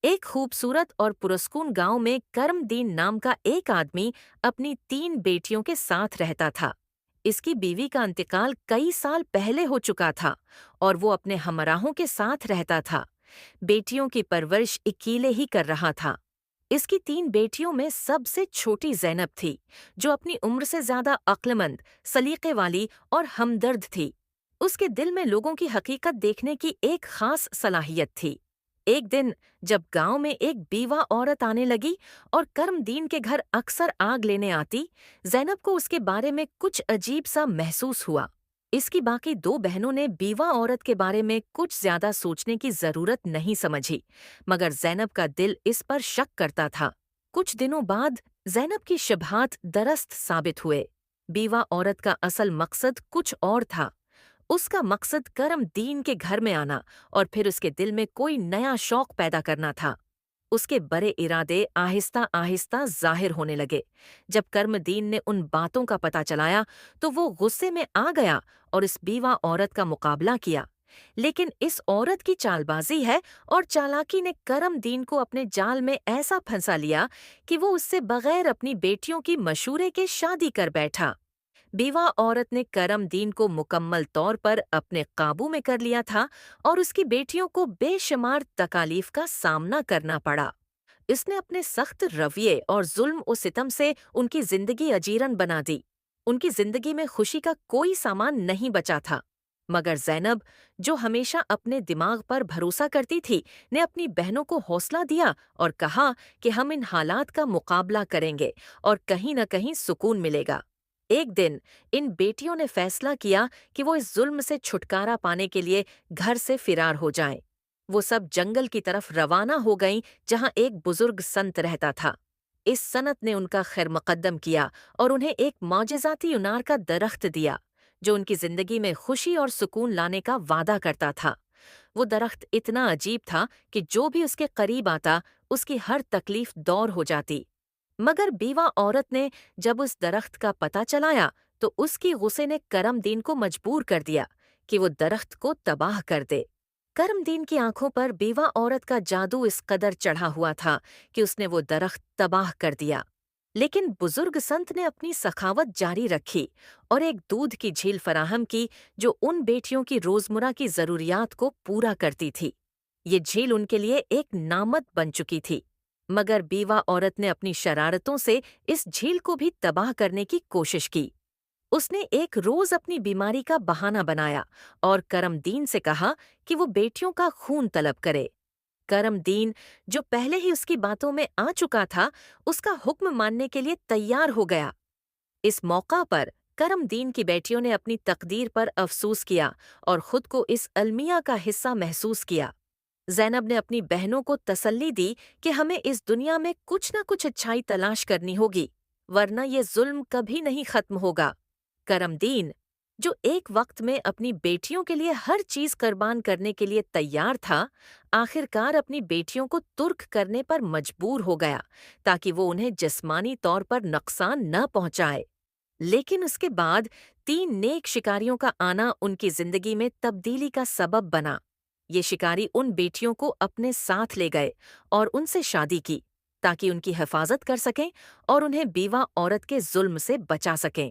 ایک खूबसूरत और पुरस्कून गांव में करमदीन नाम का एक आदमी अपनी 3 बेटियों के साथ रहता था। इसकी बीवी का इंतकाल कई साल पहले हो चुका था और वो अपने हमराहों के साथ रहता था। बेटियों की परवरिश अकेले ही कर रहा था। इसकी 3 बेटियों में सबसे छोटी ज़ैनब थी, जो अपनी उम्र से ज्यादा अक्लमंद, सलीके वाली और हमदर्द थी। उसके दिल में लोगों की हकीकत देखने की एक खास सलाहियत थी। एक दिन जब गांव में एक बीवा औरत आने लगी और करमदीन के घर अक्सर आग लेने आती, ज़ैनब को उसके बारे में कुछ अजीब सा महसूस हुआ। इसकी बाकी 2 बहनों ने बीवा औरत के बारे में कुछ ज्यादा सोचने की जरूरत नहीं समझी, मगर ज़ैनब का दिल इस पर शक करता था। कुछ दिनों बाद ज़ैनब की शबहात दरस्त साबित हुए। बीवा औरत का असल मकसद कुछ और था। उसका मकसद करमदीन के घर में आना और फिर उसके दिल में कोई नया शौक पैदा करना था। उसके बड़े इरादे आहिस्ता आहिस्ता जाहिर होने लगे। जब करमदीन ने उन बातों का पता चलाया तो वो गुस्से में आ गया और इस बीवा औरत का मुकाबला किया। लेकिन इस औरत की चालबाजी है और चालाकी ने करमदीन को अपने जाल में ऐसा फंसा लिया कि वो उससे बगैर अपनी बेटियों की मशूरे के शादी कर बैठा। बीवा औरत ने करमदीन को मुकम्मल तौर पर अपने काबू में कर लिया था और उसकी बेटियों को बेशुमार तकालीफ का सामना करना पड़ा। इसने अपने सख्त रवैये और जुल्म और सितम से उनकी जिंदगी अजीरन बना दी। उनकी जिंदगी में खुशी का कोई सामान नहीं बचा था। मगर ज़ैनब, जो हमेशा अपने दिमाग पर भरोसा करती थी, ने अपनी बहनों को हौसला दिया और कहा कि हम इन हालात का मुकाबला करेंगे और कहीं न कहीं सुकून मिलेगा। एक दिन इन बेटियों ने फैसला किया कि वो इस जुल्म से छुटकारा पाने के लिए घर से फिरार हो जाएं। वो सब जंगल की तरफ रवाना हो गईं, जहां एक बुजुर्ग संत रहता था। इस सनत ने उनका खैर मकद्दम किया और उन्हें एक मौजज़ाती अनार का दरख्त दिया, जो उनकी जिंदगी में खुशी और सुकून लाने का वादा करता था। वो दरख्त इतना अजीब था कि जो भी उसके करीब आता, उसकी हर तकलीफ दूर हो जाती। मगर बीवा औरत ने जब उस दरख्त का पता चलाया तो उसकी गुस्से ने करमदीन को मजबूर कर दिया कि वो दरख्त को तबाह कर दे। करमदीन की आंखों पर बीवा औरत का जादू इस कदर चढ़ा हुआ था कि उसने वो दरख्त तबाह कर दिया। लेकिन बुजुर्ग संत ने अपनी सखावत जारी रखी और एक दूध की झील फराहम की, जो उन बेटियों की रोजमर्रा की जरूरियात को पूरा करती थी। ये झील उनके लिए एक नामत बन चुकी थी। मगर बीवा औरत ने अपनी शरारतों से इस झील को भी तबाह करने की कोशिश की। उसने एक रोज अपनी बीमारी का बहाना बनाया और करमदीन से कहा कि वो बेटियों का खून तलब करे। करमदीन, जो पहले ही उसकी बातों में आ चुका था, उसका हुक्म मानने के लिए तैयार हो गया। इस मौका पर करमदीन की बेटियों ने अपनी तकदीर पर अफसोस किया और खुद को इस अलमिया का हिस्सा महसूस किया। ज़ैनब ने अपनी बहनों को तसल्ली दी कि हमें इस दुनिया में कुछ न कुछ अच्छाई तलाश करनी होगी, वरना ये जुल्म कभी नहीं खत्म होगा। करमदीन, जो एक वक्त में अपनी बेटियों के लिए हर चीज कुर्बान करने के लिए तैयार था, आखिरकार अपनी बेटियों को तुर्क करने पर मजबूर हो गया ताकि वो उन्हें जिस्मानी तौर पर नुकसान न पहुंचाए। लेकिन उसके बाद 3 नेक शिकारियों का आना उनकी जिंदगी में तब्दीली का सबब बना। ये शिकारी उन बेटियों को अपने साथ ले गए और उनसे शादी की ताकि उनकी हिफाजत कर सकें और उन्हें बीवा औरत के जुल्म से बचा सकें।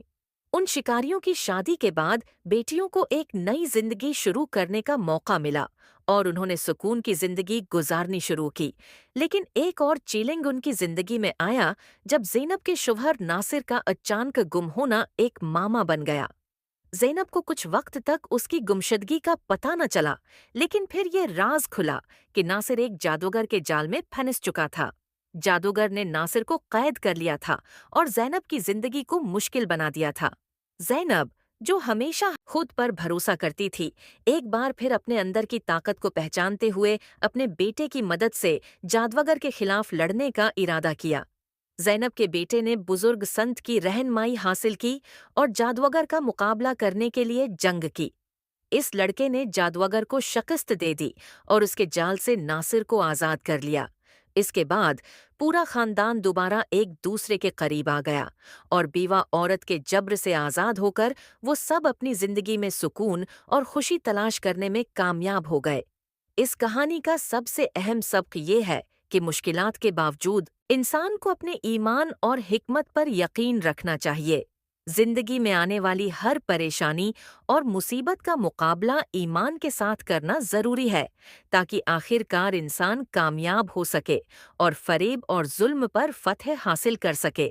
उन शिकारियों की शादी के बाद बेटियों को एक नई जिंदगी शुरू करने का मौका मिला और उन्होंने सुकून की जिंदगी गुजारनी शुरू की। लेकिन एक और चैलेंज उनकी जिंदगी में आया जब ज़ैनब के शौहर नासिर का अचानक गुम होना एक मामा बन गया। ज़ैनब को कुछ वक्त तक उसकी गुमशदगी का पता न चला, लेकिन फिर ये राज खुला कि नासिर एक जादूगर के जाल में फंस चुका था। जादूगर ने नासिर को कैद कर लिया था और ज़ैनब की जिंदगी को मुश्किल बना दिया था। ज़ैनब, जो हमेशा खुद पर भरोसा करती थी, एक बार फिर अपने अंदर की ताकत को पहचानते हुए अपने बेटे की मदद से जादूगर के खिलाफ लड़ने का इरादा किया। ज़ैनब के बेटे ने बुजुर्ग संत की रहनुमाई हासिल की और जादूगर का मुकाबला करने के लिए जंग की। इस लड़के ने जादूगर को शिकस्त दे दी और उसके जाल से नासिर को आज़ाद कर लिया। इसके बाद पूरा खानदान दोबारा एक दूसरे के करीब आ गया और बीवा औरत के जब्र से आज़ाद होकर वो सब अपनी जिंदगी में सुकून और खुशी तलाश करने में कामयाब हो गए। इस कहानी का सबसे अहम सबक ये है کہ مشکلات کے باوجود انسان کو اپنے ایمان اور حکمت پر یقین رکھنا چاہیے۔ زندگی میں آنے والی ہر پریشانی اور مصیبت کا مقابلہ ایمان کے ساتھ کرنا ضروری ہے تاکہ آخر کار انسان کامیاب ہو سکے اور فریب اور ظلم پر فتح حاصل کر سکے۔